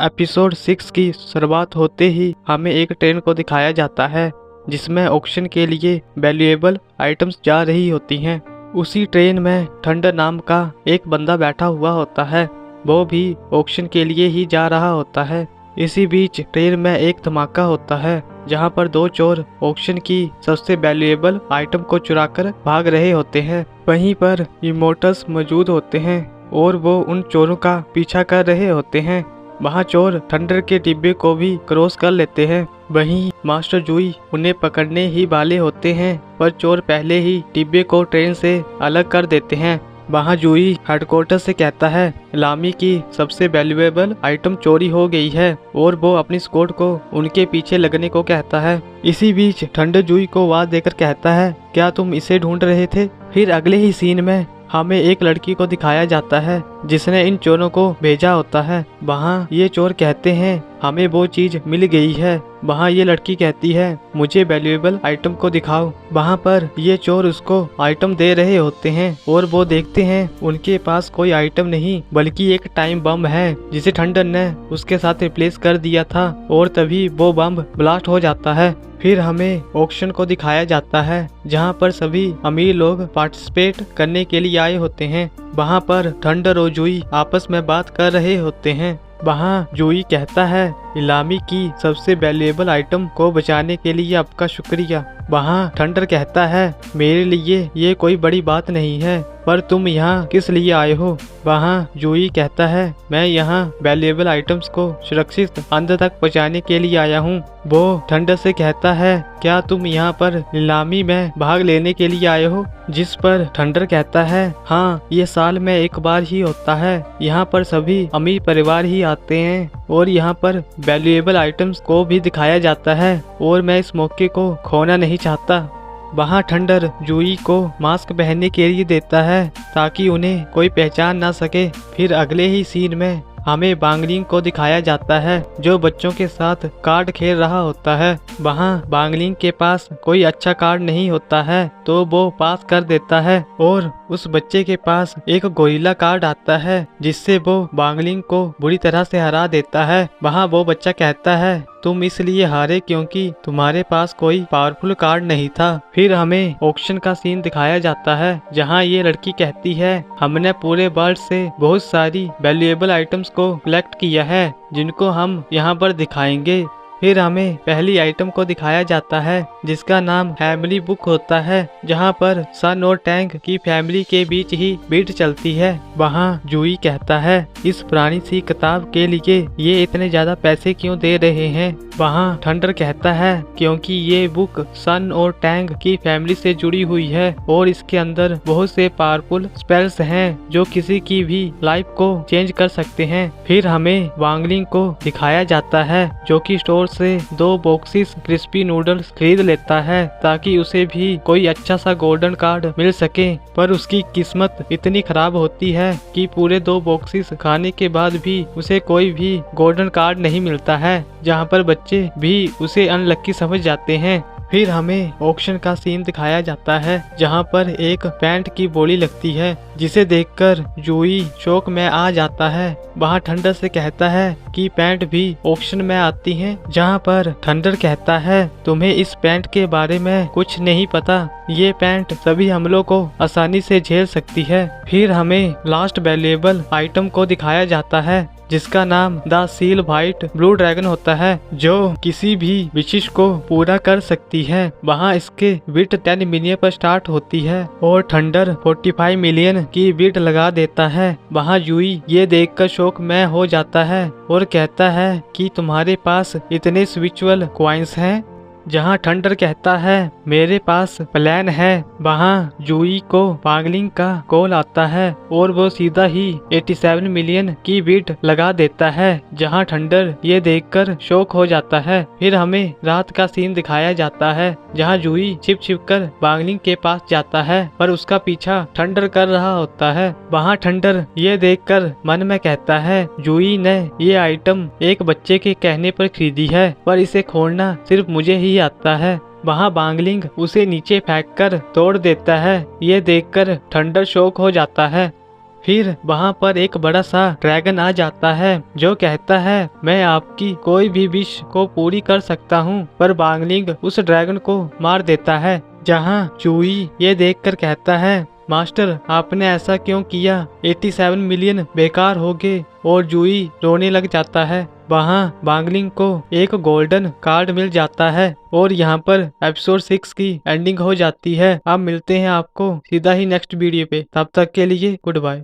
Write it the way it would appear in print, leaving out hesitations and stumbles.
Episode 6 की शुरुआत होते ही हमें एक ट्रेन को दिखाया जाता है जिसमें ऑक्शन के लिए वैल्यूएबल आइटम्स जा रही होती हैं। उसी ट्रेन में थंडर नाम का एक बंदा बैठा हुआ होता है, वो भी ऑक्शन के लिए ही जा रहा होता है। इसी बीच ट्रेन में एक धमाका होता है जहां पर दो चोर ऑक्शन की सबसे वैल्यूएबल आइटम को चुराकर भाग रहे होते हैं। वहीं पर इमोर्टल्स मौजूद होते हैं और वो उन चोरों का पीछा कर रहे होते हैं। वहाँ चोर थंडर के डिब्बे को भी क्रॉस कर लेते हैं। वहीं मास्टर जूई उन्हें पकड़ने ही वाले होते हैं, पर चोर पहले ही डिब्बे को ट्रेन से अलग कर देते हैं। वहाँ जूई हेडक्वार्टर से कहता है लामी की सबसे वैल्यूएबल आइटम चोरी हो गई है और वो अपनी स्क्वाड को उनके पीछे लगने को कहता है। इसी बीच थंडर जूई को आवाज देकर कहता है, क्या तुम इसे ढूंढ रहे थे? फिर अगले ही सीन में हमें एक लड़की को दिखाया जाता है जिसने इन चोरों को भेजा होता है। वहाँ ये चोर कहते हैं हमें वो चीज मिल गई है। वहाँ ये लड़की कहती है मुझे वैल्यूएबल आइटम को दिखाओ। वहाँ पर ये चोर उसको आइटम दे रहे होते हैं और वो देखते हैं उनके पास कोई आइटम नहीं बल्कि एक टाइम बम है जिसे थंडर ने उसके साथ रिप्लेस कर दिया था और तभी वो बम ब्लास्ट हो जाता है। फिर हमें ऑक्शन को दिखाया जाता है जहाँ पर सभी अमीर लोग पार्टिसिपेट करने के लिए आए होते हैं। वहाँ पर थंडर और जूई आपस में बात कर रहे होते हैं। वहाँ जूई कहता है इलामी की सबसे वैल्यूएबल आइटम को बचाने के लिए आपका शुक्रिया। वहाँ थंडर कहता है मेरे लिए ये कोई बड़ी बात नहीं है, पर तुम यहाँ किस लिए आए हो? वहाँ जूई कहता है मैं यहाँ वैल्यूएबल आइटम्स को सुरक्षित अंत तक पहुँचाने के लिए आया हूँ। वो थंडर से कहता है क्या तुम यहाँ पर नीलामी में भाग लेने के लिए आए हो? जिस पर थंडर कहता है हाँ, ये साल में एक बार ही होता है। यहाँ पर सभी अमीर परिवार ही आते हैं और यहाँ पर वैल्यूएबल आइटम्स को भी दिखाया जाता है और मैं इस मौके को खोना नहीं चाहता। वहाँ थंडर जूई को मास्क पहनने के लिए देता है ताकि उन्हें कोई पहचान ना सके। फिर अगले ही सीन में हमें बांगलिंग को दिखाया जाता है जो बच्चों के साथ कार्ड खेल रहा होता है। वहाँ बांगलिंग के पास कोई अच्छा कार्ड नहीं होता है तो वो पास कर देता है और उस बच्चे के पास एक गोरिल्ला कार्ड आता है जिससे वो बांगलिंग को बुरी तरह से हरा देता है। वहाँ वो बच्चा कहता है तुम इसलिए हारे क्योंकि तुम्हारे पास कोई पावरफुल कार्ड नहीं था। फिर हमें ऑक्शन का सीन दिखाया जाता है जहाँ ये लड़की कहती है हमने पूरे वर्ल्ड से बहुत सारी वैल्यूएबल आइटम्स को कलेक्ट किया है जिनको हम यहाँ पर दिखाएंगे। फिर हमें पहली आइटम को दिखाया जाता है जिसका नाम फैमिली बुक होता है जहाँ पर सन और टैंक की फैमिली के बीच ही बीट चलती है। वहाँ जूई कहता है इस पुरानी सी किताब के लिए ये इतने ज्यादा पैसे क्यों दे रहे हैं? वहाँ थंडर कहता है क्योंकि ये बुक सन और टैंक की फैमिली से जुड़ी हुई है और इसके अंदर बहुत से पावरफुल स्पेल्स हैं जो किसी की भी लाइफ को चेंज कर सकते हैं। फिर हमें वांगलिंग को दिखाया जाता है जो कि स्टोर से 2 बॉक्सेस क्रिस्पी नूडल्स खरीद लेता है ताकि उसे भी कोई अच्छा सा गोल्डन कार्ड मिल सके, पर उसकी किस्मत इतनी खराब होती है कि पूरे 2 बॉक्सेस खाने के बाद भी उसे कोई भी गोल्डन कार्ड नहीं मिलता है, जहां पर बच्चे भी उसे अनलक्की समझ जाते हैं। फिर हमें ऑक्शन का सीन दिखाया जाता है जहां पर एक पैंट की बोली लगती है जिसे देखकर जूई शौक में आ जाता है। वहां थंडर से कहता है कि पैंट भी ऑक्शन में आती हैं, जहां पर थंडर कहता है तुम्हें इस पैंट के बारे में कुछ नहीं पता, ये पैंट सभी हमलों को आसानी से झेल सकती है। फिर हमें लास्ट वैल्यूएबल आइटम को दिखाया जाता है जिसका नाम the seal white blue dragon होता है जो किसी भी विशिष्ट को पूरा कर सकती है। वहाँ इसके बिट 10 मिलियन पर स्टार्ट होती है और थंडर 45 मिलियन की बिट लगा देता है। वहाँ जूई ये देखकर शौक में हो जाता है और कहता है कि तुम्हारे पास इतने स्पिरिचुअल कॉइन्स हैं? जहाँ थंडर कहता है मेरे पास प्लान है। वहाँ जूई को वांगलिंग का कॉल आता है और वो सीधा ही 87 मिलियन की बिट लगा देता है, जहाँ थंडर ये देखकर शॉक हो जाता है। फिर हमें रात का सीन दिखाया जाता है जहाँ जूई छिप कर वांगलिंग के पास जाता है पर उसका पीछा थंडर कर रहा होता है। वहाँ थंडर ये देखकर मन में कहता है जूई ने ये आइटम एक बच्चे के कहने पर खरीदी है पर इसे खोलना सिर्फ मुझे ही आता है। वहाँ वांगलिंग उसे नीचे फेंककर तोड़ देता है। ये देखकर थंडर शॉक हो जाता है। फिर वहाँ पर एक बड़ा सा ड्रैगन आ जाता है जो कहता है मैं आपकी कोई भी विश को पूरी कर सकता हूँ, पर बांगलिंग उस ड्रैगन को मार देता है। जहाँ चूई ये देखकर कहता है मास्टर आपने ऐसा क्यों किया, 87 मिलियन बेकार हो गए, और जूई रोने लग जाता है। वहाँ बांगलिंग को एक गोल्डन कार्ड मिल जाता है और यहाँ पर एपिसोड 6 की एंडिंग हो जाती है। अब मिलते हैं आपको सीधा ही नेक्स्ट वीडियो पे, तब तक के लिए गुड बाय।